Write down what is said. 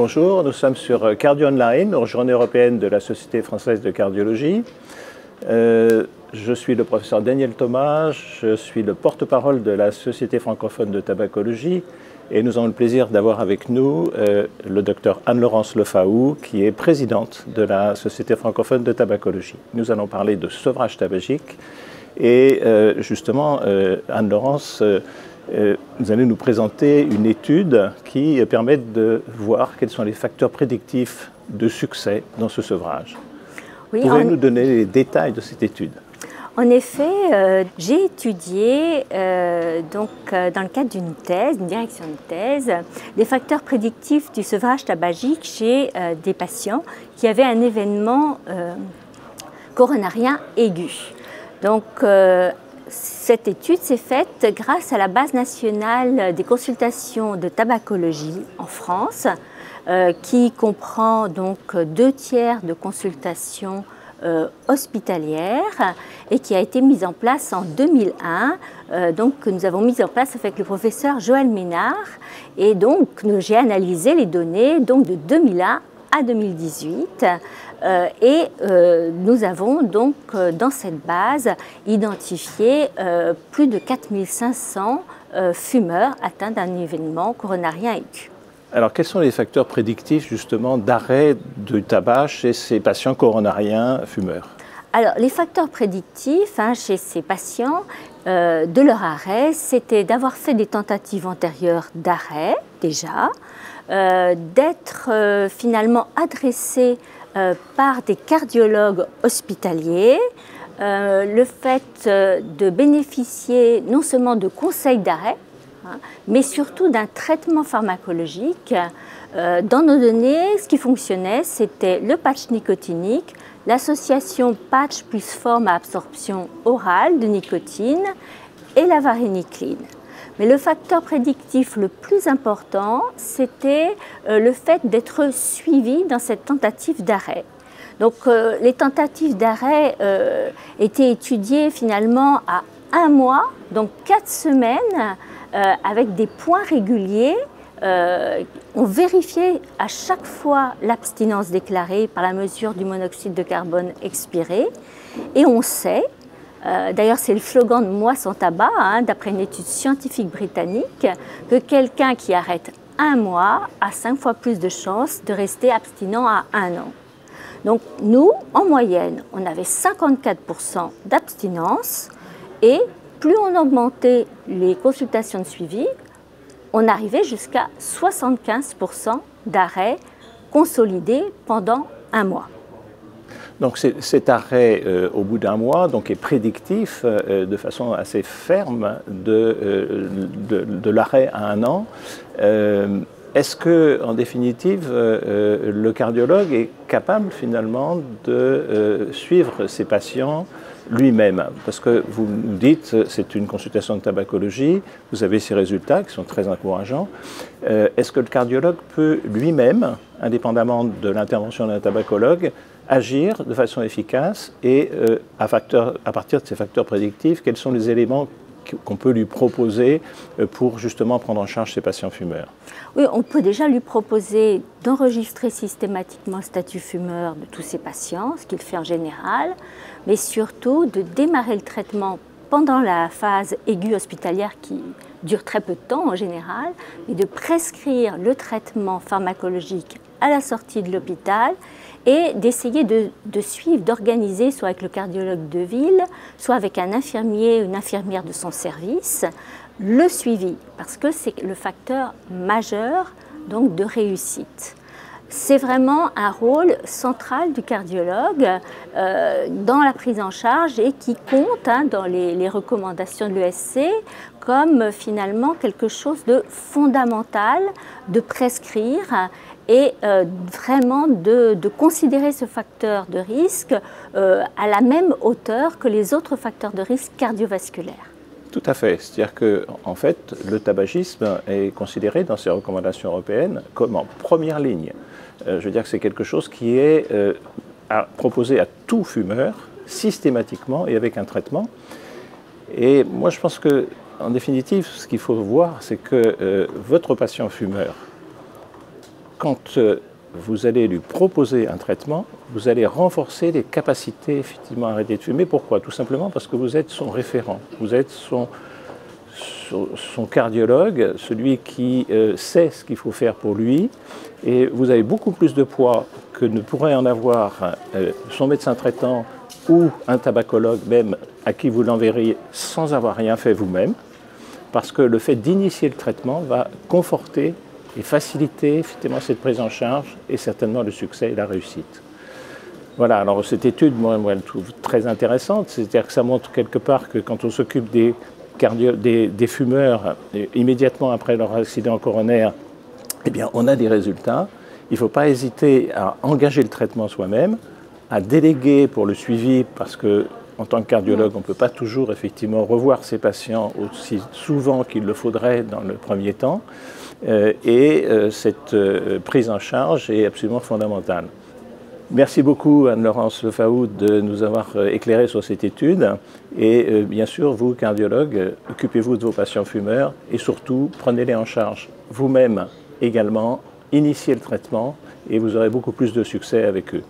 Bonjour, nous sommes sur Cardio Online, journée européenne de la Société française de cardiologie. Je suis le professeur Daniel Thomas, je suis le porte-parole de la Société francophone de tabacologie et nous avons le plaisir d'avoir avec nous le docteur Anne-Laurence Lefaou, qui est présidente de la Société francophone de tabacologie. Nous allons parler de sevrage tabagique et justement, Anne-Laurence, vous allez nous présenter une étude qui permet de voir quels sont les facteurs prédictifs de succès dans ce sevrage. Oui, pouvez-vous nous donner les détails de cette étude? En effet, j'ai étudié dans le cadre d'une thèse, une direction de thèse, les facteurs prédictifs du sevrage tabagique chez des patients qui avaient un événement coronarien aigu. Donc, cette étude s'est faite grâce à la base nationale des consultations de tabacologie en France, qui comprend donc 2/3 de consultations hospitalières et qui a été mise en place en 2001. Donc, nous avons mis en place avec le professeur Joël Ménard et donc j'ai analysé les données donc, de 2001 à 2018 et nous avons donc dans cette base identifié plus de 4500 fumeurs atteints d'un événement coronarien aigu. Alors quels sont les facteurs prédictifs justement d'arrêt du tabac chez ces patients coronariens fumeurs? Alors les facteurs prédictifs chez ces patients de leur arrêt, c'était d'avoir fait des tentatives antérieures d'arrêt déjà, d'être finalement adressé par des cardiologues hospitaliers, le fait de bénéficier non seulement de conseils d'arrêt, mais surtout d'un traitement pharmacologique. Dans nos données, ce qui fonctionnait, c'était le patch nicotinique, l'association patch plus forme à absorption orale de nicotine et la varénicline. Mais le facteur prédictif le plus important, c'était le fait d'être suivi dans cette tentative d'arrêt. Donc les tentatives d'arrêt étaient étudiées finalement à 1 mois, donc 4 semaines, avec des points réguliers. On vérifiait à chaque fois l'abstinence déclarée par la mesure du monoxyde de carbone expiré. Et on sait, d'ailleurs c'est le slogan de Moi sans tabac, d'après une étude scientifique britannique, que quelqu'un qui arrête 1 mois a 5 fois plus de chances de rester abstinent à 1 an. Donc nous, en moyenne, on avait 54% d'abstinence et plus on augmentait les consultations de suivi, on arrivait jusqu'à 75% d'arrêt consolidé pendant 1 mois. Donc cet arrêt au bout d'1 mois donc, est prédictif de façon assez ferme de l'arrêt à 1 an. Est-ce que, en définitive, le cardiologue est capable finalement de suivre ses patients lui-même? Parce que vous nous dites, c'est une consultation de tabacologie, vous avez ces résultats qui sont très encourageants. Est-ce que le cardiologue peut lui-même, indépendamment de l'intervention d'un tabacologue, agir de façon efficace et à partir de ces facteurs prédictifs, quels sont les éléments qu'on peut lui proposer pour justement prendre en charge ces patients fumeurs? Oui, on peut déjà lui proposer d'enregistrer systématiquement le statut fumeur de tous ces patients, ce qu'il fait en général, mais surtout de démarrer le traitement pendant la phase aiguë hospitalière qui dure très peu de temps en général, et de prescrire le traitement pharmacologique à la sortie de l'hôpital et d'essayer de suivre, d'organiser, soit avec le cardiologue de ville, soit avec un infirmier ou une infirmière de son service, le suivi, parce que c'est le facteur majeur donc, de réussite. C'est vraiment un rôle central du cardiologue dans la prise en charge et qui compte dans les recommandations de l'ESC comme finalement quelque chose de fondamental de prescrire et vraiment de considérer ce facteur de risque à la même hauteur que les autres facteurs de risque cardiovasculaires. Tout à fait. C'est-à-dire qu'en fait, le tabagisme est considéré dans ces recommandations européennes comme en première ligne. Je veux dire que c'est quelque chose qui est proposé à tout fumeur, systématiquement et avec un traitement. Et moi, je pense qu'en définitive, ce qu'il faut voir, c'est que votre patient fumeur, quand vous allez lui proposer un traitement, vous allez renforcer les capacités effectivement à arrêter de fumer. Pourquoi? Tout simplement parce que vous êtes son référent, vous êtes son cardiologue, celui qui sait ce qu'il faut faire pour lui, et vous avez beaucoup plus de poids que ne pourrait en avoir son médecin traitant ou un tabacologue même à qui vous l'enverriez sans avoir rien fait vous-même, parce que le fait d'initier le traitement va conforter et faciliter effectivement cette prise en charge et certainement le succès et la réussite. Voilà, alors cette étude, moi je la trouve très intéressante, c'est-à-dire que ça montre quelque part que quand on s'occupe des fumeurs immédiatement après leur accident coronaire, eh bien on a des résultats. Il ne faut pas hésiter à engager le traitement soi-même, à déléguer pour le suivi, parce que en tant que cardiologue, on ne peut pas toujours effectivement revoir ses patients aussi souvent qu'il le faudrait dans le premier temps. Cette prise en charge est absolument fondamentale. Merci beaucoup Anne-Laurence Lefaoud de nous avoir éclairé sur cette étude. Et bien sûr, vous, cardiologue, occupez-vous de vos patients fumeurs et surtout, prenez-les en charge vous-même également, initiez le traitement et vous aurez beaucoup plus de succès avec eux.